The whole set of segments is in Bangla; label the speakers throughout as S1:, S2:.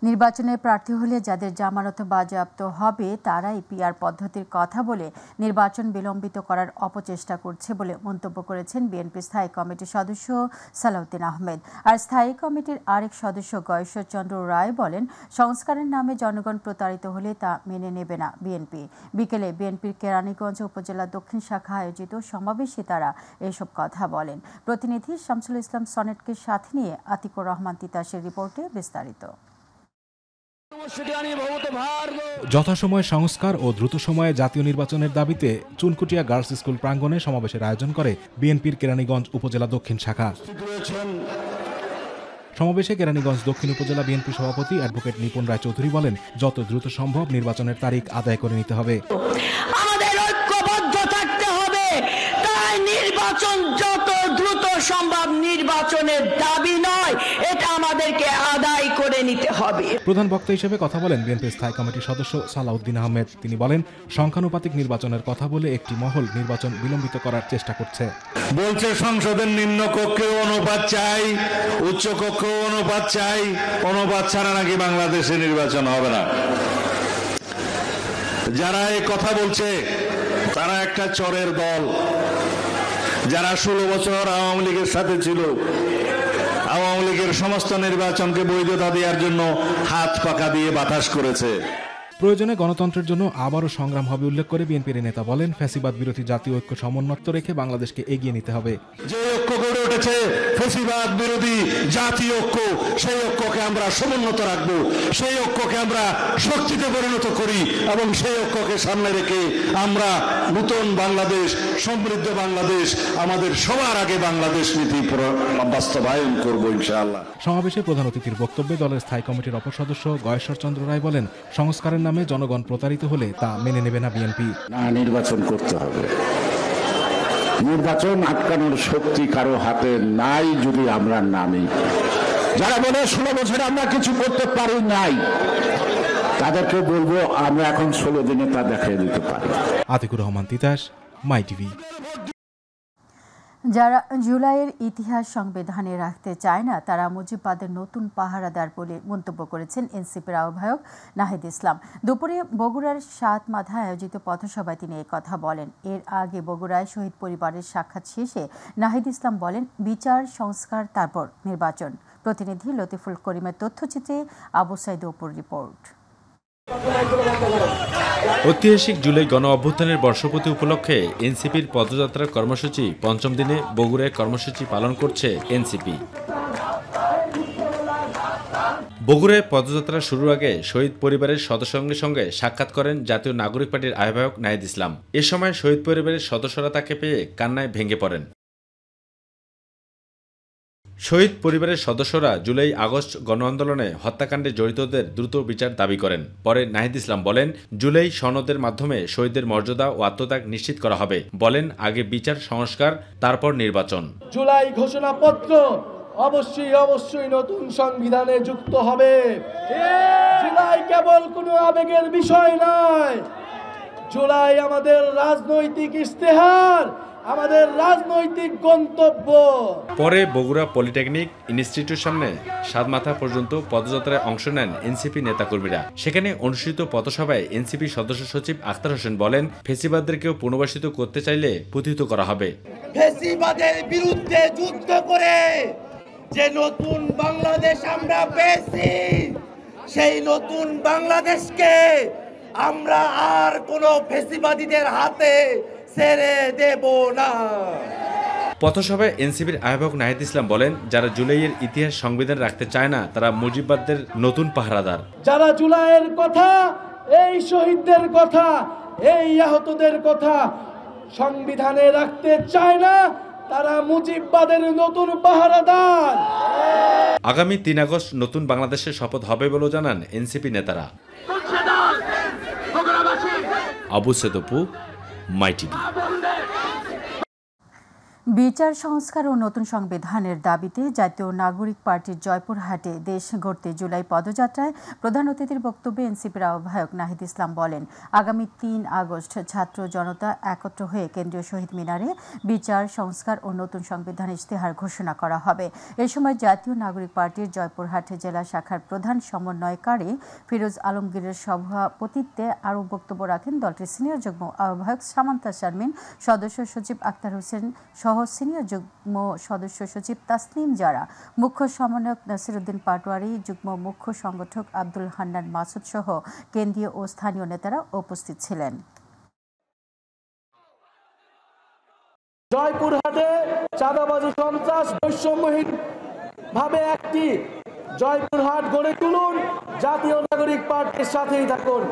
S1: নির্বাচনে প্রার্থী হলে যাদের জামানত বাজেয়াপ্ত হবে তারাই পিআর পদ্ধতির কথা বলে নির্বাচন বিলম্বিত করার অপচেষ্টা করছে বলে মন্তব্য করেছেন বিএনপি স্থায়ী কমিটির সদস্য সালাউদ্দিন আহমেদ। আর স্থায়ী কমিটির আরেক সদস্য গয়েশ্বরচন্দ্র রায় বলেন, সংস্কারের নামে জনগণ প্রতারিত হলে তা মেনে নেবে না বিএনপি। বিকেলে বিএনপির কেরানীগঞ্জ উপজেলা দক্ষিণ শাখা আয়োজিত সমাবেশে তারা এসব কথা বলেন। প্রতিনিধি শামসুল ইসলাম সনেটকে সাথে নিয়ে আতিকুর রহমান তিতাসের রিপোর্টে বিস্তারিত।
S2: যথাসময়ে সংস্কার ও দ্রুত সময়ে জাতীয় নির্বাচনের দাবিতে চুনকুটিয়া গার্লস স্কুল প্রাঙ্গণে সমাবেশের আয়োজন করে বিএনপির কেরানীগঞ্জ উপজেলা দক্ষিণ শাখা। সমাবেশে কেরানীগঞ্জ দক্ষিণ উপজেলা বিএনপি সভাপতি অ্যাডভোকেট নিপুণ রায় চৌধুরী বলেন, যত দ্রুত সম্ভব নির্বাচনের তারিখ আদায় করে নিতে হবে।
S3: আমাদের ঐক্যবদ্ধ থাকতে হবে, তাই নির্বাচন যত দ্রুত সম্ভব নির্বাচনের দাবি নয়, এটা আমাদেরকে আদায় করে নিতে হবে।
S2: প্রধান বক্তা হিসেবে কথা বলেন বিএনপি স্থায়ী কমিটির সদস্য সালাউদ্দিন আহমেদ। তিনি বলেন, সংখ্যানুপাতিক নির্বাচনের কথা বলে একটি মহল নির্বাচন বিলম্বিত করার চেষ্টা করছে।
S4: বলছে সংসদের নিম্ন কক্ষে অনুপাত চাই, উচ্চ কক্ষে অনুপাত চাই, অনুপাত ছাড়া নাকি বাংলাদেশে নির্বাচন হবে না। যারা এই কথা বলছে তারা একটা চোরের দল। যারা 16 বছর আওয়ামী লীগের সাথে ছিল, আওয়ামী লীগের সমস্ত নির্বাচনকে বৈধতা দেওয়ার জন্য হাত পাকা দিয়ে বাতাস করেছে।
S2: প্রয়োজনে গণতন্ত্রের জন্য আবারও সংগ্রাম হবে উল্লেখ করে বিএনপির নেতা বলেন, ফ্যাসিবাদ বিরোধী জাতীয় ঐক্য সমুন্নত রেখে বাংলাদেশকে এগিয়ে নিতে হবে।
S4: যে ঐক্য গড়ে উঠেছে ফ্যাসিবাদ বিরোধী জাতীয় ঐক্য, সেই ঐক্যকে আমরা সমুন্নত রাখবো, সেই ঐক্যকে আমরা শক্তিতে পরিণত করি এবং সেই ঐক্যকে সামনে রেখে আমরা নতুন বাংলাদেশ, সমৃদ্ধ বাংলাদেশ, আমাদের সবার আগে বাংলাদেশ নীতি বাস্তবায়ন করবো ইনশাআল্লাহ।
S2: সমাবেশে প্রধান অতিথির বক্তব্যে দলের স্থায়ী কমিটির অপর সদস্য গয়েশ্বরচন্দ্র রায় বলেন, সংস্কারের নামে জনগণ প্রতারিত হলে তা মেনে নেবে না বিএনপি।
S5: নির্বাচন করতে হবে, নির্বাচন আটকানোর শক্তি কারো হাতে নাই। যদি আমরা নামি, যারা বলে 16 বছরে আমরা কিছু করতে পারি নাই, তাদেরকে বলবো আমরা এখন 16 দিনে তা দেখিয়ে দিতে পারি।
S2: আতিকুর রহমান তিতাস, মাই টিভি।
S1: যারা জুলাইয়ের ইতিহাস সংবিধানে রাখতে চায় না তারা মুজিববাদের নতুন পাহারাদার বলে মন্তব্য করেছেন এনসিপির আহ্বায়ক নাহিদ ইসলাম। দুপুরে বগুড়ার সাতমাথায় আয়োজিত পথসভায় তিনি কথা বলেন। এর আগে বগুড়ায় শহীদ পরিবারের সাক্ষাৎ শেষে নাহিদ ইসলাম বলেন, বিচার, সংস্কার, তারপর নির্বাচন। প্রতিনিধি লতিফুল করিমের তথ্যচিত্রে আবু সাইদ অপুর রিপোর্ট।
S6: ঐতিহাসিক জুলাই গণ অভ্যুত্থানের বর্ষপূর্তি উপলক্ষে এনসিপির পদযাত্রার কর্মসূচি পঞ্চম দিনে বগুড়ায় কর্মসূচি পালন করছে এনসিপি। বগুড়ায় পদযাত্রা শুরুর আগে শহীদ পরিবারের সদস্যদের সঙ্গে সাক্ষাৎ করেন জাতীয় নাগরিক পার্টির আহ্বায়ক নাহিদ ইসলাম। এ সময় শহীদ পরিবারের সদস্যরা তাকে পেয়ে কান্নায় ভেঙে পড়েন। শহীদ পরিবারের সদস্যরা জুলাই আগস্ট গণ আন্দোলনে হত্যাকাণ্ডে জড়িতদের দ্রুত বিচার দাবি করেন। পরে নাহিদ ইসলাম বলেন, জুলাই সনদের মাধ্যমে শহীদদের মর্যাদা ও আত্মত্যাগ নিশ্চিত করা হবে। বলেন, আগে বিচার, সংস্কার, তারপর নির্বাচন।
S7: জুলাই ঘোষণাপত্র অবশ্যই নতুন সংবিধানে যুক্ত হবে। জুলাই কেবল কোনো আবেগের বিষয় নয়, জুলাই আমাদের রাজনৈতিক ইস্তেহার, আমাদের রাজনৈতিক গন্তব্য।
S6: পরে বগুড়া পলিটেকনিক ইনস্টিটিউট সামনে সাতমাথা পর্যন্ত পদযাত্রায় অংশ নেন এনসিপি নেতাকর্মীরা। সেখানে অনুষ্ঠিত পথসভায় এনসিপি সদস্য সচিব আখতার হোসেন বলেন, ফ্যাসিবাদদেরকেও পুনর্বাসিত করতে চাইলে পুতিত করা হবে।
S8: ফ্যাসিবাদের বিরুদ্ধে যুদ্ধ করে যে নতুন বাংলাদেশ আমরা পেয়েছি, সেই নতুন বাংলাদেশকে আমরা আর কোনো ফ্যাসিবাদীদের হাতে ছেড়ে দেব না।
S6: পথসভায় এনসিপির আহ্বায়ক নাহিদ ইসলাম বলেন, যারা জুলাইয়ের ইতিহাস সংবিধান রাখতে চায় না তারা মুজিববাদের নতুন পাহারাদার।
S7: যারা জুলাইয়ের কথা, এই শহীদদের কথা, এই আহতদের কথা সংবিধানে রাখতে চায় না তারা মুজিববাদের নতুন পাহারাদার।
S6: আগামী 3 আগস্ট নতুন বাংলাদেশের শপথ হবে বলে জানান এনসিপি নেতারা। আবু সাইদ অপু, মাই টিভি।
S1: বিচার সংস্কার ও নতুন সংবিধানের দাবিতে জাতীয় নাগরিক পার্টির জয়পুরহাটে দেশ গড়তে জুলাই পদযাত্রায় প্রধান অতিথির বক্তব্যে এনসিপির আহ্বায়ক নাহিদ ইসলাম বলেন, আগামী ৩ আগস্ট ছাত্র জনতা একত্র হয়ে কেন্দ্রীয় শহীদ মিনারে বিচার সংস্কার ও নতুন সংবিধান ইশতেহার ঘোষণা করা হবে। এ সময় জাতীয় নাগরিক পার্টির জয়পুরহাট জেলা শাখার প্রধান সমন্বয়কারী ফিরোজ আলমগীরের সভাপতিত্বে আরও বক্তব্য রাখেন দলটির সিনিয়র যুগ্ম আহ্বায়ক সামান্তা শারমিন, সদস্য সচিব আক্তার হোসেন সহ সিনিয়র যুগ্ম সদস্য সচিব তাসনিম জারা, মুখ্য সমন্বয়ক নাসিরউদ্দিন পাটোয়ারি, যুগ্ম মুখ্য সংগঠক আব্দুল হান্নান মাসুদ সহ কেন্দ্রীয় ও স্থানীয় নেতারা উপস্থিত ছিলেন।
S7: জয়পুরহাটে চাঁদাবাজি সন্ত্রাস বৈষম্যহীন ভাবে একটি জয়পুরহাট গড়ে তুলুন। জাতীয় নাগরিক পার্টির সাথেই থাকুন।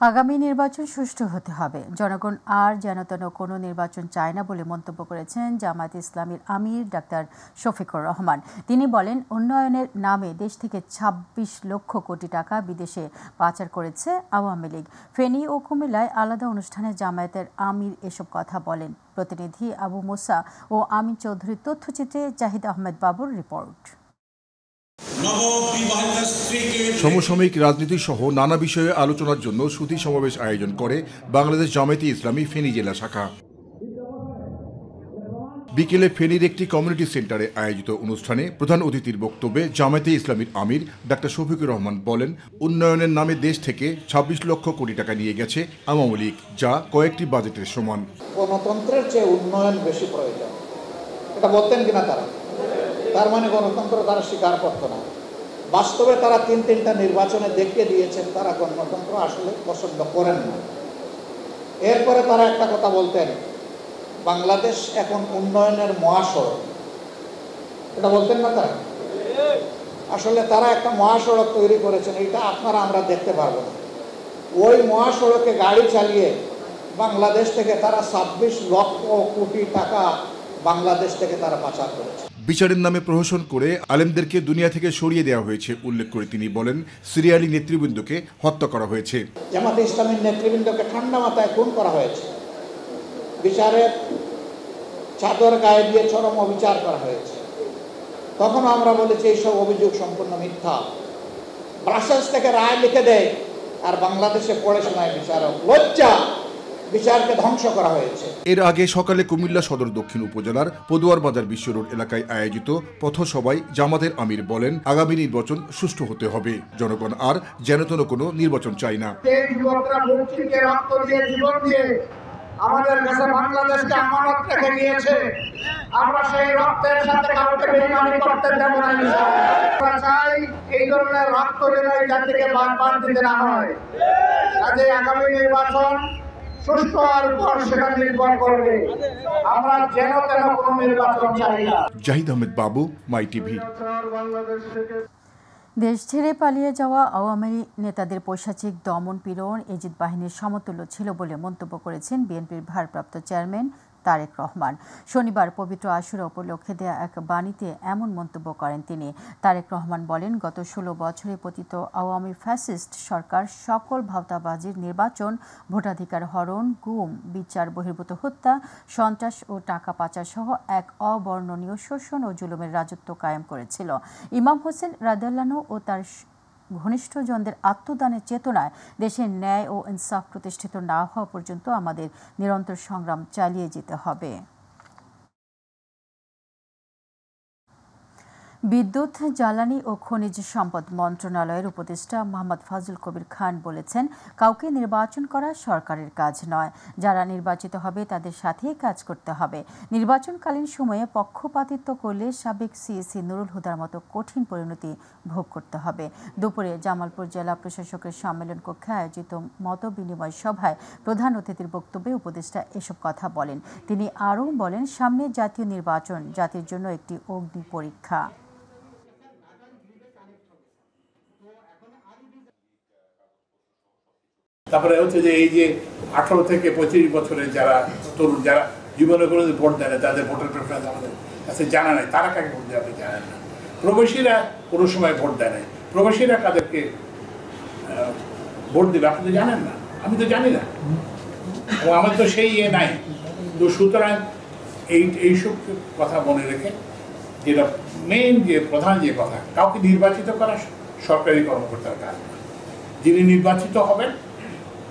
S1: আগামী নির্বাচন সুষ্ঠু হতে হবে, জনগণ আর যেন তেন কোনো নির্বাচন চায় না বলে মন্তব্য করেছেন জামায়াতে ইসলামীর আমির ডাক্তার শফিকুর রহমান। তিনি বলেন, উন্নয়নের নামে দেশ থেকে ২৬ লক্ষ কোটি টাকা বিদেশে পাচার করেছে আওয়ামী লীগ। ফেনী ও কুমিল্লায় আলাদা অনুষ্ঠানে জামায়াতের আমির এসব কথা বলেন। প্রতিনিধি আবু মুসা ও আমিন চৌধুরীর তথ্যচিত্রে জাহিদ আহমেদ বাবুর রিপোর্ট।
S9: সমসাময়িক রাজনীতি সহ নানা বিষয়ে আলোচনার জন্য সুধী সমাবেশ আয়োজন করে বাংলাদেশ জামায়াতে ইসলামী ফেনী জেলা শাখা। বিকেলে ফেনীর একটি কমিউনিটি সেন্টারে আয়োজিত অনুষ্ঠানে প্রধান অতিথির বক্তব্যে জামায়াতে ইসলামীর আমির ডাক্তার শফিকুর রহমান বলেন, উন্নয়নের নামে দেশ থেকে ২৬ লক্ষ কোটি টাকা নিয়ে গেছে আওয়ামী লীগ, যা কয়েকটি বাজেটের সমান।
S10: গণতন্ত্রের চেয়ে উন্নয়ন বেশি প্রয়োজন, এটা বলতেন কিনা তারা? তার মানে গণতন্ত্র তারা স্বীকার করতো না। বাস্তবে তারা তিনটা নির্বাচনে দেখিয়ে দিয়েছেন তারা গণতন্ত্র আসলে পছন্দ করেন না। এরপরে তারা একটা কথা বলতেন, বাংলাদেশ এখন উন্নয়নের মহাসড়ক, এটা বলতেন না তারা? আসলে তারা একটা মহাসড়ক তৈরি করেছেন, এটা আপনারা আমরা দেখতে পারবো না। ওই মহাসড়কে গাড়ি চালিয়ে বাংলাদেশ থেকে তারা ২৬ লক্ষ কোটি টাকা বাংলাদেশ থেকে তারা পাচার করেছে।
S9: বিচারের নামে প্রহসন করে আলেমদেরকে দুনিয়া থেকে সরিয়ে দেওয়া হয়েছে উল্লেখ করে তিনি বলেন, সিরিয়ালি নেতৃবৃন্দকে হত্যা করা হয়েছে।
S10: জামায়াতে ইসলামীর নেতৃবৃন্দকে ঠান্ডা মাথায় খুন করা হয়েছে, বিচারের চাদর গায়ে দিয়ে চরম অবিচার করা হয়েছে। তখন আমরা বলেছি এইসব অভিযোগ সম্পূর্ণ মিথ্যা। ব্রাসেলস থেকে রায় লিখে দেয় আর বাংলাদেশে পড়ে শোনায় বিচারক, লজ্জা। বিচারকে ধ্বংস করা হয়েছে।
S9: এর আগে সকালে কুমিল্লা সদর দক্ষিণ উপজেলার পদুয়ার বাজার বিশ্ব রোড এলাকায় আয়োজিত পথসভায় জামাতের আমির বলেন, আগামী নির্বাচন সুষ্ঠু হতে হবে, জনগণ আর যেন তেন কোনো নির্বাচন চায় না।
S10: আমাদের কাছে বাংলাদেশকে আমানত রেখে দিয়েছে, আমরা সেই রক্তের সাথে কাউকে বেইমানি করতে দেব না। আমরা চাই এই ধরনের রক্ত যেন এই জাতিকে বারবার দিতে না হয়। কাজে আগামী নির্বাচন সুষ্ঠু আর উপর সেটা নির্ভর করবে। আমরা যেন তেন কোনো নির্বাচন চাই না।
S9: জাহিদ আহমেদ বাবু, মাই টিভি।
S1: দেশ ছেড়ে পালিয়ে যাওয়া আওয়ামী নেতাদের পৈশাচিক দমন পীড়ন এজিদ বাহিনীর সমতুল্য ছিল বলে মন্তব্য করেছেন বিএনপির ভারপ্রাপ্ত চেয়ারম্যান তারেক রহমান। শনিবার পবিত্র আশুরা উপলক্ষে দেয়া এক বাণীতে এমন মন্তব্য করেন তিনি। তারেক রহমান বলেন, গত ১৬ বছরে পতিত আওয়ামী ফ্যাসিস্ট সরকার সকল ভাওতাবাজির নির্বাচন, ভোটাধিকার হরণ, গুম, বিচার বহির্ভূত হত্যা, সন্ত্রাস ও টাকা পাচার সহ এক অবর্ণনীয় শোষণ ও জুলুমের রাজত্ব কায়েম করেছিল। ইমাম হোসেন রাদিয়াল্লাহু ও তার ঘনিষ্ঠজনদের আত্মদানের চেতনায় দেশের ন্যায় ও ইনসাফ প্রতিষ্ঠিত না হওয়া পর্যন্ত আমাদের নিরন্তর সংগ্রাম চালিয়ে যেতে হবে। বিদ্যুৎ, জ্বালানি ও খনিজ সম্পদ মন্ত্রণালয়ের উপদেষ্টা মোহাম্মদ ফাজুল কবির খান বলেছেন, কাউকে নির্বাচন করা সরকারের কাজ নয়, যারা নির্বাচিত হবে তাদের সাথেই কাজ করতে হবে। নির্বাচনকালীন সময়ে পক্ষপাতিত্ব করলে সাবেক সিএসি নুরুল হুদার মতো কঠিন পরিণতি ভোগ করতে হবে। দুপুরে জামালপুর জেলা প্রশাসকের সম্মেলন কক্ষে আয়োজিত মত বিনিময় সভায় প্রধান অতিথির বক্তব্যে উপদেষ্টা এসব কথা বলেন। তিনি আরও বলেন, সামনে জাতীয় নির্বাচন জাতির জন্য একটি অগ্নি পরীক্ষা।
S11: তারপরে হচ্ছে যে এই যে 18 থেকে 25 বছরের যারা তরুণ, যারা জীবনে কোনো ভোট দেয় না, তাদের ভোটার প্রেফারেন্স আমাদের কাছে জানা নাই, তারা কাকে ভোট দেয় আপনি জানেন না। প্রবাসীরা কোনো সময় ভোট দেয় নাই, প্রবাসীরা কাদেরকে ভোট দেবে আপনি তো জানেন না, আমি তো জানি না, এবং আমার তো সেই নাই। তো সুতরাং এইসব কথা মনে রেখে যেটা মেইন যে প্রধান যে কথা, কাউকে নির্বাচিত করা সরকারি কর্মকর্তার কাজ না। যিনি নির্বাচিত হবেন,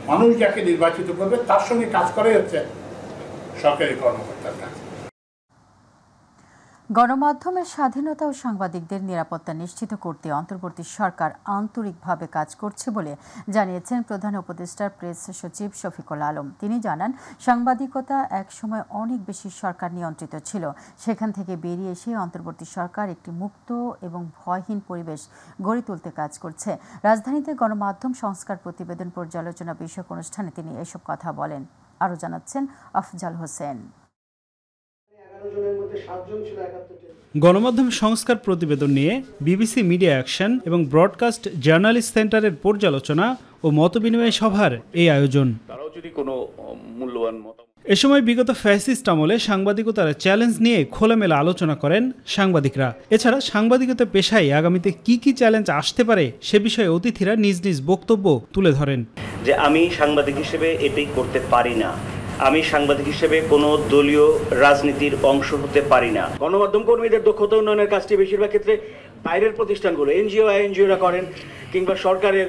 S11: মানুষ যাকে নির্বাচিত করবে তার সঙ্গে কাজ করাই হচ্ছে সরকারি কর্মকর্তার কাজ।
S1: গণমাধ্যমের স্বাধীনতা ও সাংবাদিকদের নিরাপত্তা নিশ্চিত করতে অন্তর্বর্তী সরকার আন্তরিকভাবে কাজ করছে বলে জানিয়েছেন প্রধান উপদেষ্টার প্রেস সচিব শফিকুল আলম। তিনি জানান, সাংবাদিকতা একসময় অনেক বেশি সরকার নিয়ন্ত্রিত ছিল, সেখান থেকে বেরিয়ে এসে অন্তর্বর্তী সরকার একটি মুক্ত এবং ভয়হীন পরিবেশ গড়ে তুলতে কাজ করছে। রাজধানীতে গণমাধ্যম সংস্কার প্রতিবেদন পর্যালোচনা বিষয়ক অনুষ্ঠানে তিনি এসব কথা বলেন। আরও জানাচ্ছেন আফজাল হোসেন।
S12: গণমাধ্যম সংস্কার প্রতিবেদন নিয়ে বিবিসি মিডিয়া অ্যাকশন এবং ব্রডকাস্ট জার্নালিস্ট সেন্টারের পর্যালোচনা ও মতবিনিময় সভার এই আয়োজন। এ সময় বিগত ফ্যাসিস্ট আমলে সাংবাদিকতার চ্যালেঞ্জ নিয়ে খোলামেলা আলোচনা করেন সাংবাদিকরা। এছাড়া সাংবাদিকতা পেশায় আগামীতে কি কি চ্যালেঞ্জ আসতে পারে সে বিষয়ে অতিথিরা নিজ নিজ বক্তব্য তুলে ধরেন।
S13: যে আমি সাংবাদিক হিসেবে এটাই করতে পারি না, আমি সাংবাদিক হিসেবে কোনো দলীয় রাজনীতির অংশ হতে পারি না। গণমাধ্যম কর্মীদের দক্ষতা উন্নয়নের কাজটি বেশিরভাগ ক্ষেত্রে বাইরের প্রতিষ্ঠানগুলো, এনজিওরা করেন, কিংবা সরকারের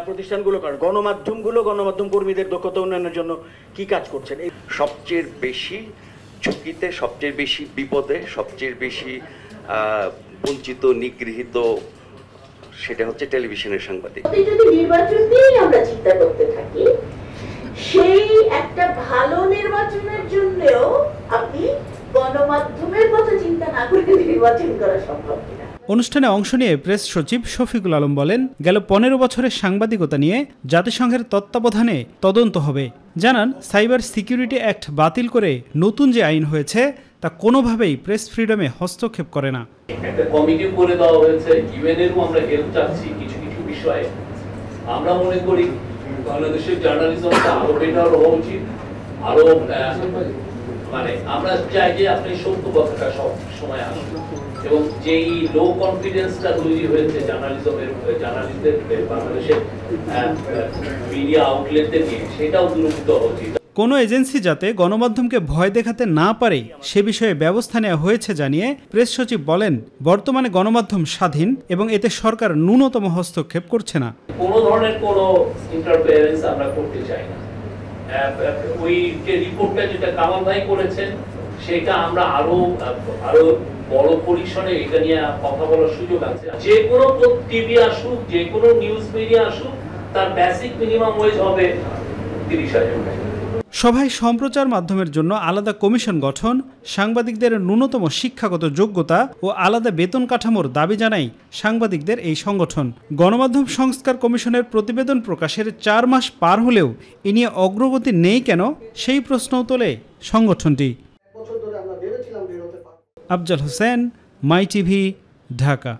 S13: প্রতিষ্ঠানগুলো করেন। গণমাধ্যম কর্মীদের দক্ষতা উন্নয়নের জন্য কি কাজ করছেন?
S14: সবচেয়ে বেশি ঝুঁকিতে, সবচেয়ে বেশি বিপদে, সবচেয়ে বেশি বঞ্চিত, নিগৃহীত সেটা হচ্ছে টেলিভিশনের সাংবাদিক।
S15: যদি নির্বাচন নিয়েই আমরা চিন্তা করতে থাকি, সেই একটা ভালো নির্বাচনের জন্যও আপনি গণমাধ্যমের কথা চিন্তা না করে নির্বাচন করা সম্ভব কিনা।
S12: অনুষ্ঠানে অংশ নিয়ে প্রেস সচিব শফিকুল আলম বলেন, গেল 15 বছরের সাংবাদিকতা নিয়ে জাতিসংঘের তত্ত্বাবধানে তদন্ত হবে। জানান, সাইবার সিকিউরিটি অ্যাক্ট বাতিল করে নতুন যে আইন হয়েছে তা কোনোভাবেই প্রেস ফ্রিডমে হস্তক্ষেপ করে না।
S16: একটা কমিটি করে দেওয়া হয়েছে, ইউএনএরও আমরা হেল্প চাচ্ছি কিছু কিছু বিষয়ে। আমরা মনে করি বাংলাদেশের জার্নালিজমটা আরো বেটার হওয়া উচিত, আরো আমরা চাই যে আপনি সত্য কথাটা সব সময় আসুন, এবং যেই লো কনফিডেন্সটা তৈরি হয়েছে জার্নালিস্টদের বাংলাদেশের মিডিয়া আউটলেটদের নিয়ে, সেটাও দূরীভূত হওয়া উচিত।
S12: কোনো এজেন্সি যাতে গণমাধ্যমকে ভয় দেখাতে না পারে সে বিষয়ে ব্যবস্থা নেওয়া হয়েছে জানিয়ে প্রেস সচিব বলেন, বর্তমানে গণমাধ্যম স্বাধীন এবং এতে সরকার ন্যূনতম হস্তক্ষেপ করছে না।
S16: কোনো ধরনের কোনো ইন্টারফেরেন্স আমরা করতে চাই না। ওই যে রিপোর্টটা যেটা কামাল ভাই করেছেন, সেটা আমরা আরো বড় পরিসরে এটা নিয়ে কথা বলার সুযোগ আছে। যে কোনো টিভি আসুক, যে কোনো নিউজ মিডিয়া আসুক, তার বেসিক মিনিমাম ওয়েজ হবে 30,000 টাকা।
S12: সভায় সম্প্রচার মাধ্যমের জন্য আলাদা কমিশন গঠন, সাংবাদিকদের ন্যূনতম শিক্ষাগত যোগ্যতা ও আলাদা বেতন কাঠামোর দাবি জানায় সাংবাদিকদের এই সংগঠন। গণমাধ্যম সংস্কার কমিশনের প্রতিবেদন প্রকাশের 4 মাস পার হলেও এ নিয়ে অগ্রগতি নেই কেন সেই প্রশ্নও তোলে সংগঠনটি। Afzal Hossain, My TV, Dhaka.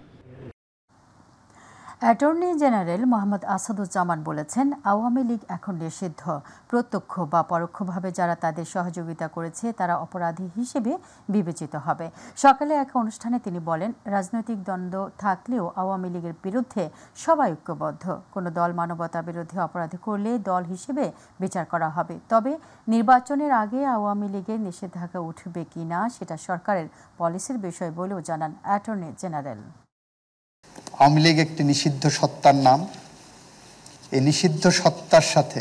S1: Attorney general Mohammad Asaduzzaman বলেছেন, আওয়ামী লীগ এখন নিষিদ্ধ। প্রত্যক্ষ বা পরোক্ষভাবে যারা তাদের সহযোগিতা করেছে তারা অপরাধী হিসেবে বিবেচিত হবে। সকালে এক অনুষ্ঠানে তিনি বলেন, রাজনৈতিক দ্বন্দ্ব থাকলেও আওয়ামী লীগের বিরুদ্ধে সবাই ঐক্যবদ্ধ। কোনো দল মানবতা বিরোধী অপরাধ করলে দল হিসেবে বিচার করা হবে। তবে নির্বাচনের আগে আওয়ামী লীগের নিষেধাজ্ঞা উঠবে কিনা সেটা সরকারের পলিসির বিষয় বলেও জানান অ্যাটর্নি জেনারেল।
S17: আওয়ামী লীগ একটি নিষিদ্ধ সত্তার নাম। এই নিষিদ্ধ সত্তার সাথে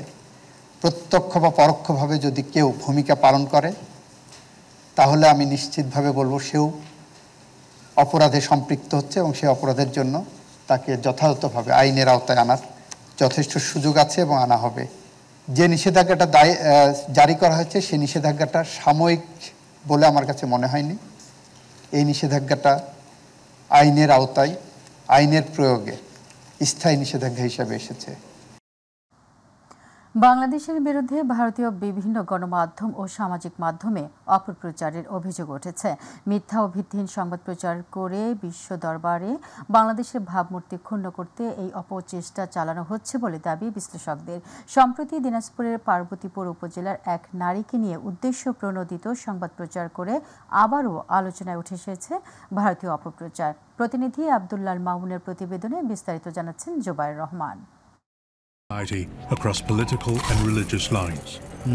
S17: প্রত্যক্ষ বা পরোক্ষভাবে যদি কেউ ভূমিকা পালন করে, তাহলে আমি নিশ্চিতভাবে বলবো সেও অপরাধে সম্পৃক্ত হচ্ছে এবং সেই অপরাধের জন্য তাকে যথাযথভাবে আইনের আওতায় আনার যথেষ্ট সুযোগ আছে এবং আনা হবে। যে নিষেধাজ্ঞাটা জারি করা হয়েছে সেই নিষেধাজ্ঞাটা সাময়িক বলে আমার কাছে মনে হয়নি। এই নিষেধাজ্ঞাটা আইনের আওতায়, আইনের প্রয়োগে স্থায়ী নিষেধাজ্ঞা হিসাবে এসেছে।
S1: বাংলাদেশের বিরুদ্ধে ভারতীয় বিভিন্ন গণমাধ্যম ও সামাজিক মাধ্যমে অপপ্রচারের অভিযোগ উঠেছে। মিথ্যা ও ভিত্তিহীন সংবাদ প্রচার করে বিশ্ব দরবারে বাংলাদেশের ভাবমূর্তি ক্ষুণ্ণ করতে এই অপচেষ্টা চালানো হচ্ছে বলে দাবি বিশ্লেষকদের। সম্প্রতি দিনাজপুরের পার্বতীপুর উপজেলার এক নারীকে নিয়ে উদ্দেশ্য প্রণোদিত সংবাদ প্রচার করে আবারও আলোচনায় উঠে এসেছে ভারতীয় অপপ্রচার। প্রতিনিধি আব্দুল্লাহ মামুনের প্রতিবেদনে বিস্তারিত জানাচ্ছেন জুবায়ের রহমান।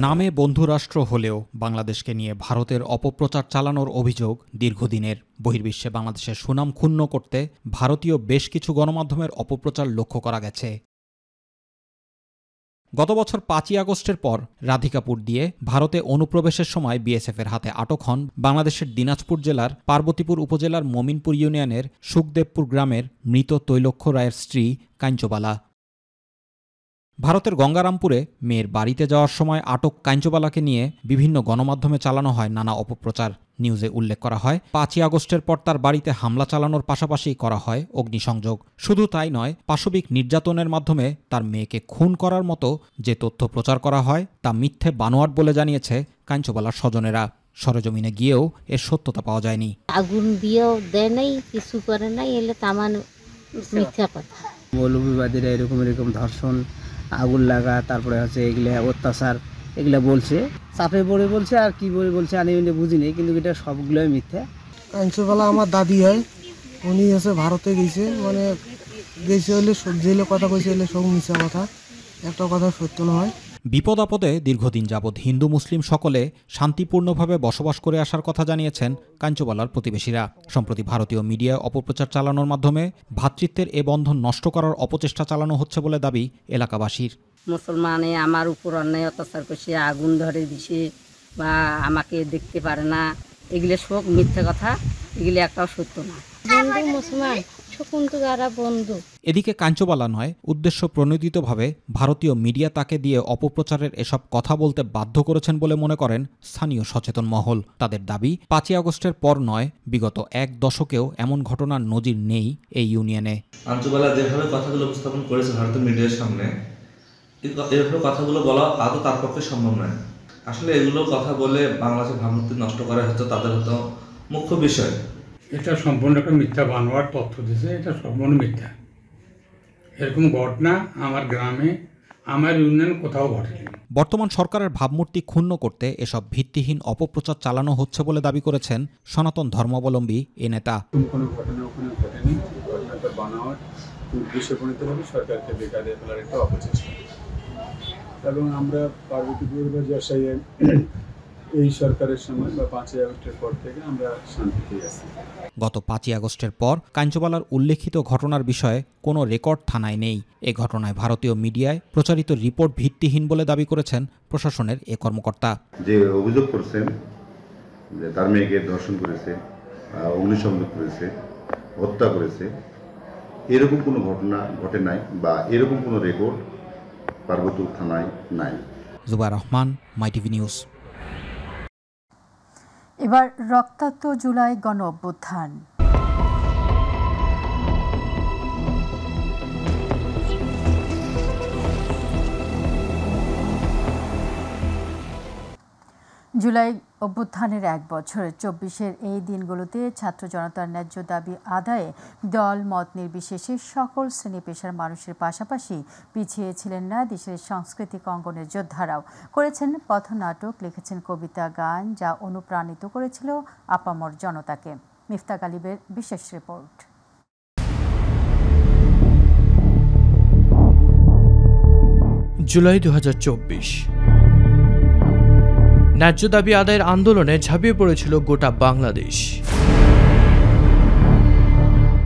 S18: নামে বন্ধুরাষ্ট্র হলেও বাংলাদেশকে নিয়ে ভারতের অপপ্রচার চালানোর অভিযোগ দীর্ঘদিনের। বহির্বিশ্বে বাংলাদেশের সুনাম ক্ষুণ্ণ করতে ভারতীয় বেশ কিছু গণমাধ্যমের অপপ্রচার লক্ষ্য করা গেছে। গত বছর 5ই আগস্টের পর রাধিকাপুর দিয়ে ভারতে অনুপ্রবেশের সময় বিএসএফের হাতে আটক হন বাংলাদেশের দিনাজপুর জেলার পার্বতীপুর উপজেলার মমিনপুর ইউনিয়নের সুখদেবপুর গ্রামের মৃত তৈলক্ষ রায়ের স্ত্রী কাঞ্চবালা। ভারতের গঙ্গারামপুরে মেয়ের বাড়িতে যাওয়ার সময় আটক কাঞ্চবালাকে নিয়ে বিভিন্ন গণমাধ্যমে চালানো হয় নানা অপপ্রচার। নিউজে উল্লেখ করা হয় 5ই আগস্টের পর তার বাড়িতে হামলা চালানোর পাশাপাশি করা হয় অগ্নিসংযোগ। শুধু তাই নয়, পাশবিক নির্যাতনের মাধ্যমে তার মেয়েকে খুন করার মতো যে তথ্য প্রচার করা হয় তা মিথ্যে বানোয়াট বলে জানিয়েছে কাঞ্চবালার স্বজনেরা। সরেজমিনে গিয়েও এর সত্যতা পাওয়া যায়নি।
S19: আগুন দিয়েও দেয় নাই, কিছু করে নাই, এলে তামান মিথ্যা কথা।
S20: মৌলভীবাদীরা এরকম ধর্ষণ, আগুন লাগা, তারপরে হচ্ছে এগুলা অত্যাচার, এগুলা বলছে, চাপে পড়ে বলছে, আর কি বলছে আমি বুঝিনি, কিন্তু এটা সবগুলোই মিথ্যা।
S21: কাঞ্চবালা আমার দাদি হয়, উনি হচ্ছে ভারতে গেছে, মানে গেছে হলে জেলে কথা কইছে হলে সব মিথ্যা কথা, একটা কথা সত্য নয়।
S18: বিপদ আপদে দীর্ঘদিন যাবৎ হিন্দু মুসলিম সকলে শান্তিপূর্ণভাবে বসবাস করে আসার কথা জানিয়েছেন কাঞ্চবালার প্রতিবেশীরা। সম্প্রতি ভারতীয় মিডিয়ায় অপপ্রচার চালানোর মাধ্যমে ভ্রাতৃত্বের এ বন্ধন নষ্ট করার অপচেষ্টা চালানো হচ্ছে বলে দাবি এলাকাবাসীর।
S19: মুসলমানে আমার উপর অন্যায় অত্যাচার করছে, আগুন ধরে দিছে বা আমাকে দেখতে পারে না, এগুলো সব মিথ্যা কথা, এগুলো একটাও সত্য না। বন্ধু মুসলমান বন্ধু।
S18: এদিকে কাঞ্চবালা নয়, উদ্দেশ্য প্রণোদিতভাবে ভারতীয় মিডিয়া তাকে দিয়ে অপপ্রচারের এসব কথা বলতে বাধ্য করেছেন বলে মনে করেন স্থানীয় সচেতন মহল। তাদের দাবি 5ই আগস্টের পর নয়, বিগত এক দশকেও এমন ঘটনার নজির নেই এই ইউনিয়নে।
S22: কাঞ্চবালা যেভাবে কথাগুলো উপস্থাপন করেছে ভারতীয় মিডিয়ার সামনে, এভাবে কথাগুলো বলা আদৌ তার পক্ষে সম্ভব নয়। আসলে এগুলো কথা বলে বাংলাদেশের ভাবমূর্তি নষ্ট করা হচ্ছে তাদের হয়তো মুখ্য বিষয়।
S11: এটা সম্পূর্ণ একটা মিথ্যা বানোয়ার তথ্য দিয়েছে, এটা সম্পূর্ণ মিথ্যা। এরকম ঘটনা আমার গ্রামে, আমার ইউনিয়ন কোথাও ঘটেনি।
S18: বর্তমান সরকারের ভাবমূর্তি ক্ষুণ্ণ করতে এসব ভিত্তিহীন অপপ্রচার চালানো হচ্ছে বলে দাবি করেছেন সনাতন ধর্মাবলম্বী এ নেতা।
S23: কোনো ঘটনা ওখানে ঘটেনি, ঘটনাটা বানোয়াট উদ্দেশ্যে প্রণীত হবে সরকারকে বেকারে ফেলার একটা অপচেষ্টা। এবং আমরা পার্বতীপুর বা যশাইয়ে এই সরকারের সময় বা 5ই আগস্টের পর থেকে আমরা শান্তিতে আছি।
S18: গত 5ই আগস্টের পর কাঞ্চবালার উল্লেখিত ঘটনার বিষয়ে কোনো রেকর্ড থানায় নেই। এ ঘটনায় ভারতীয় মিডিয়ায় প্রচারিত রিপোর্ট ভিত্তিহীন বলে দাবি করেছেন প্রশাসনের এ কর্মকর্তা।
S24: যে অভিযোগ করছেন যে তার মেয়েকে ধর্ষণ করেছে, অগ্নিসংযোগ করেছে, হত্যা করেছে, এরকম কোনো ঘটনা ঘটে নাই বা এরকম কোনো রেকর্ড পার্বতীপুর থানায় নাই।
S18: জুবায়ের রহমান, মাই টিভি নিউজ।
S1: এবার রক্তাক্ত জুলাই গণ অভ্যুত্থান। জুলাই অভ্যুত্থানের 1 বছর 24-এর এই দিনগুলোতে ছাত্র জনতার ন্যায্য দাবি আদায়ে দল মত নির্বিশেষে সকল শ্রেণী পেশার মানুষের পাশাপাশি পিছিয়ে ছিলেন না দেশের সাংস্কৃতিক অঙ্গনের যোদ্ধারাও। করেছেন পথনাটক, লিখেছেন কবিতা, গান, যা অনুপ্রাণিত করেছিল আপামর জনতাকে। মিফতা গালিবের বিশেষ রিপোর্ট।
S25: জুলাই 2024 ন্যায্য দাবি আদায়ের আন্দোলনে ঝাঁপিয়ে পড়েছিল গোটা বাংলাদেশ।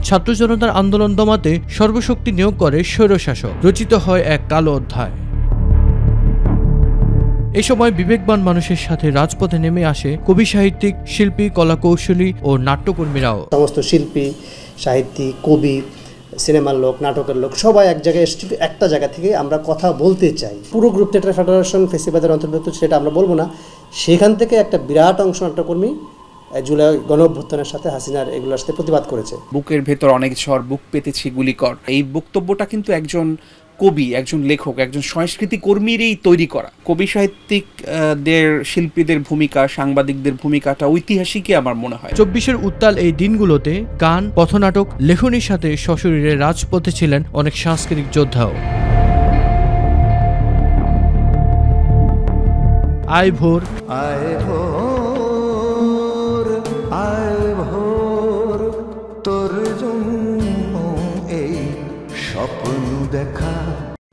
S25: ছাত্র জনতার আন্দোলন দমাতে সর্বশক্তি নিয়োগ করে স্বৈরশাসক। রচিত হয় এক কালো অধ্যায়। এই সময় বিবেকবান মানুষের সাথে রাজপথে নেমে আসে কবি, সাহিত্যিক, শিল্পী, কলাকৌশলী ও নাট্যকর্মীরাও।
S26: সমস্ত শিল্পী, সাহিত্যিক, কবি, সিনেমার লোক, নাটকের লোক সবাই এক জায়গায় এসেছিল। একটা জায়গা থেকে আমরা কথা বলতে চাই। পুরো গ্রুপ থিয়েটার ফেডারেশন ফেসিবাদের অন্তর্ভুক্ত, সেটা আমরা বলবো না। সেখান থেকে একটা বিরাট অংশ নাট্যকর্মী জুলাই গণ অভ্যুত্থানের সাথে, হাসিনার এগুলোর সাথে প্রতিবাদ করেছে।
S27: বুকের ভেতর অনেক ঝড়, বুক পেতেছি গুলিকর, এই বক্তব্যটা কিন্তু একজন
S2: কবি, একজন লেখক, একজন সংস্কৃতি কর্মীরই তৈরি করা। কবি সাহিত্যিকদের, শিল্পীদের ভূমিকা, সাংবাদিকদের ভূমিকাটা ঐতিহাসিকই আমার মনে হয়।
S25: 24-এর উত্তাল এই দিনগুলোতে গান, পথনাটক, লেখনীর সাথে সশরীরে রাজপথে ছিলেন অনেক সাংস্কৃতিক যোদ্ধাও। আয় ভোর,
S3: আয় ভোর, আয় ভোর, তোর জন্য এই স্বপ্ন দেখা।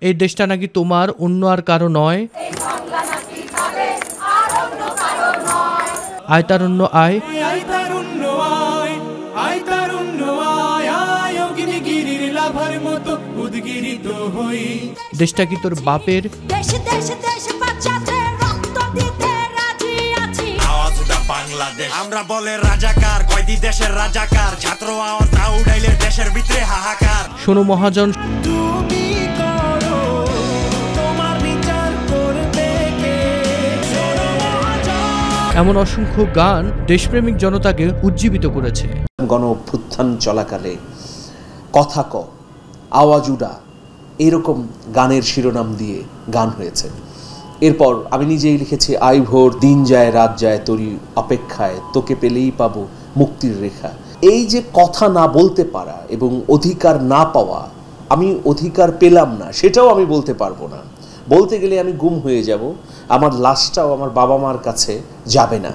S25: এই দেশটা নাকি তোমার, অন্য আর কারো নয়। আয় তারুণ্য আয়, দেশটা কি তোর বাপের?
S3: আমরা বলে রাজাকার, কয়দি দেশের রাজাকার, ছাত্র আওয়াজ না উড়াইলে দেশের ভিতরে হাহাকার।
S25: শোনো মহাজন,
S3: তুমি করো, তোমার বিচার করবে কে?
S25: এমন অসংখ্য গান দেশপ্রেমিক জনতাকে উজ্জীবিত করেছে।
S4: গণ অভ্যুত্থান চলাকালে কথা ক, আওয়াজ উড়া, এরকম গানের শিরোনাম দিয়ে গান হয়েছে। এরপর আমি নিজেই লিখেছি আই ভোর, দিন যায় রাত যায় তোরই অপেক্ষায়, তোকে পেলেই পাবো মুক্তির রেখা। এই যে কথা না বলতে পারা এবং অধিকার না পাওয়া, আমি অধিকার পেলাম না সেটাও আমি বলতে পারবো না। বলতে গেলে আমি গুম হয়ে যাব, আমার লাশটাও আমার বাবা মার কাছে যাবে না।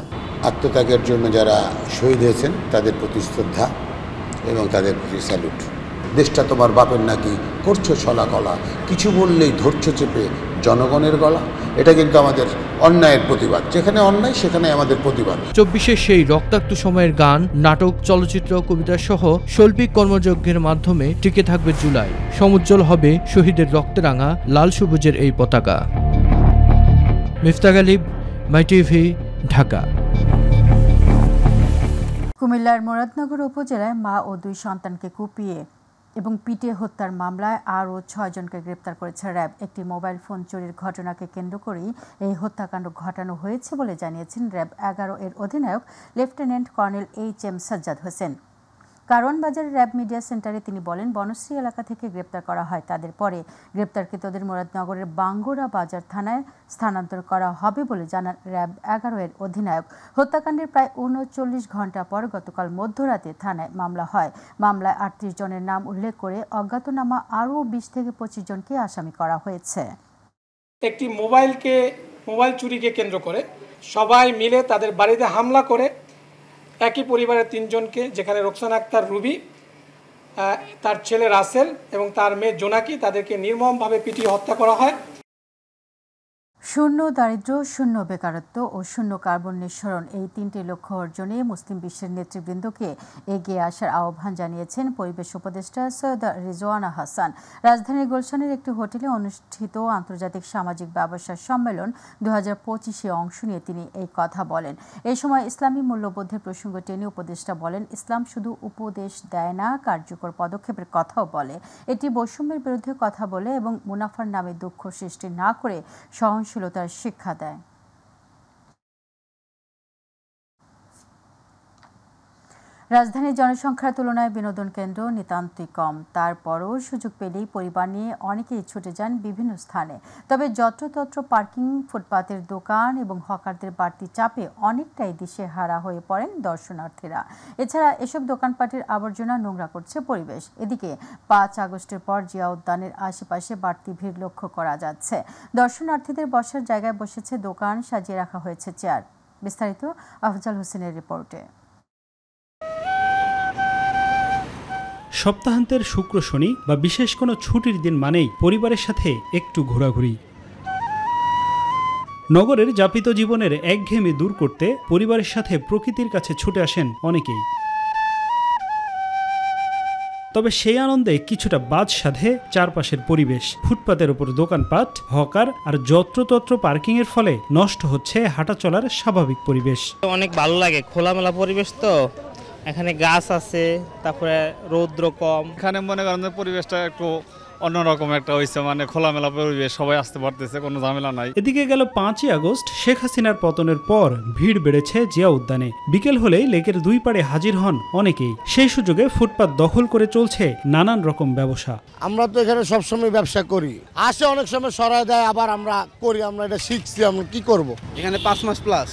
S5: আত্মত্যাগের জন্য যারা শহীদ হয়েছেন তাদের প্রতি শ্রদ্ধা এবং তাদের প্রতি স্যালুট। দেশটা তোমার বাপের নাকি করছো ছলা কলা, কিছু বললেই ধরছো চেপে জনগণের গলা। এটা কিন্তু আমাদের অন্যায়ের প্রতিবাদ, যেখানে অন্যায় সেখানে আমাদের প্রতিবাদ।
S25: 24-এর সেই রক্তাক্ত সময়ের গান, নাটক, চলচ্চিত্র, কবিতা সহ শৈল্পিক কর্মযজ্ঞের মাধ্যমে টিকে থাকবে জুলাই। সমুজ্জ্বল হবে শহীদের রক্তে রাঙা লাল সবুজের এই পতাকা। মিফতাহ গালিব, মাই টিভি, ঢাকা।
S1: কুমিল্লার মুরাদনগর উপজেলায় মা ও 2 সন্তানকে কুপিয়ে এবং পিটিয়ে হত্যার মামলায় আরও 6 জনকে গ্রেপ্তার করেছে র্যাব। একটি মোবাইল ফোন চুরির ঘটনাকে কেন্দ্র করেই এই হত্যাকাণ্ড ঘটানো হয়েছে বলে জানিয়েছেন র্যাব 11 এর অধিনায়ক lieutenant colonel HM Sajjad Hossain. Karwan বাজার র্যাব মিডিয়া সেন্টারে তিনি বলেন, বনশ্রী এলাকা থেকে গ্রেপ্তার করা হয় তাদের। পরে গ্রেপ্তারকৃতদের মুরাদনগরের বাঙ্গুরা বাজার থানায় স্থানান্তর করা হবে বলে জানান র্যাব 11 এর অধিনায়ক। হত্যাকাণ্ডের প্রায় 39 ঘণ্টা পর গতকাল মধ্যরাতে থানায় মামলা হয়। মামলায় 38 জনের নাম উল্লেখ করে অজ্ঞাতনামা আরও 20 থেকে 25 জনকে আসামি করা হয়েছে।
S6: একটি মোবাইল চুরিকে কেন্দ্র করে সবাই মিলে তাদের বাড়িতে হামলা করে একই পরিবারের 3 জনকে, যেখানে রোকসানা আক্তার রুবি, তার ছেলে রাসেল এবং তার মেয়ে জোনাকি, তাদেরকে নির্মমভাবে পিটিয়ে হত্যা করা হয়।
S1: শূন্য দারিদ্র্য, শূন্য বেকারত্ব ও শূন্য কার্বন নিঃসরণ, এই 3টি লক্ষ্য অর্জনে মুসলিম বিশ্বের নেতৃবৃন্দকে এগিয়ে আসার আহ্বান জানিয়েছেন পরিবেশ উপদেষ্টা সৈয়দা রিজওয়ানা হাসান। রাজধানীর গুলশানের একটি হোটেলে অনুষ্ঠিত আন্তর্জাতিক সামাজিক ব্যবসা সম্মেলন 2025-এ অংশ নিয়ে তিনি এই কথা বলেন। এই সময় ইসলামী মূল্যবোধের প্রসঙ্গ টেনে উপদেষ্টা বলেন, ইসলাম শুধু উপদেশ দেয় না, কার্যকর পদক্ষেপের কথাও বলে। এটি বৈষম্যের বিরুদ্ধে কথা বলে এবং মুনাফার নামে দুঃখ সৃষ্টি না করে সহনশীলতার শিক্ষা দেয়। রাজধানীর জনসংখ্যার তুলনায় বিনোদন কেন্দ্র নিতান্তই কম। তারপরও সুযোগ পেলেই পরিবার নিয়ে অনেকেই ছুটে যান বিভিন্ন স্থানে। তবে যত্রতত্র পার্কিং, ফুটপাতের দোকান এবং হকারদের বাড়তি চাপে অনেকটাই দিশেহারা হয়ে পড়েন দর্শনার্থীরা। এছাড়া এসব দোকানপাটের আবর্জনা নোংরা করছে পরিবেশ। এদিকে 5 আগস্টের পর জিয়া উদ্যানের আশেপাশে বাড়তি ভিড় লক্ষ্য করা যাচ্ছে। দর্শনার্থীদের বসার জায়গায় বসেছে দোকান, সাজিয়ে রাখা হয়েছে চেয়ার। বিস্তারিত আফজাল হোসেনের রিপোর্টে।
S12: সপ্তাহান্তের শুক্র, শনি বা বিশেষ কোনো ছুটির দিন মানেই পরিবারের সাথে একটু ঘোরাঘুরি। নগরের যাপিত জীবনের একঘেয়েমি দূর করতে পরিবারের সাথে প্রকৃতির কাছে ছুটে আসেন অনেকেই। তবে সেই আনন্দে কিছুটা বাদ সাধে চারপাশের পরিবেশ। ফুটপাতের ওপর দোকানপাট, হকার আর যত্রতত্র পার্কিং এর ফলে নষ্ট হচ্ছে হাঁটা চলার স্বাভাবিক পরিবেশ।
S8: অনেক ভালো লাগে, খোলামেলা পরিবেশ, তো এখানে গাছ আছে, তারপরে রৌদ্র কম।
S27: এখানে মনে করেন পরিবেশটা একটু
S7: অন্যরকম একটা হয়েছে, মানে খোলামেলা পরিবেশ, সবাই আসতে পারতেছে, কোনো ঝামেলা নাই।
S12: এদিকে গেল 5ই আগস্ট শেখ হাসিনার পতনের পর ভিড় বেড়েছে জিয়া উদ্যানে। বিকেল হলেই লেকের দুই পাড়ে হাজির হন অনেকেই। সেই সুযোগে ফুটপাত দখল করে চলছে নানান রকম ব্যবসা।
S9: আমরা তো এখানে সবসময় ব্যবসা করি, আসে অনেক সময় সরায় দেয়, আবার আমরা করি, আমরা এটা শিখছি, আমরা কি করব। এখানে 5 মাস প্লাস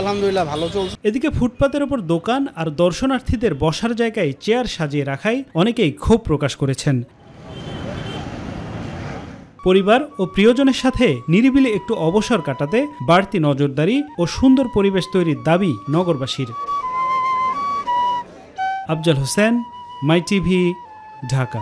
S9: আলহামদুলিল্লাহ ভালো চলছে।
S12: এদিকে ফুটপাতের উপর দোকান আর দর্শনার্থীদের বসার জায়গায় চেয়ার সাজিয়ে রাখায় অনেকেই ক্ষোভ প্রকাশ করেছেন। পরিবার ও প্রিয়জনের সাথে নিরিবিলি একটু অবসর কাটাতে বাড়তি নজরদারি ও সুন্দর পরিবেশ তৈরির দাবি নগরবাসীর। Afzal Hossain, My TV, Dhaka.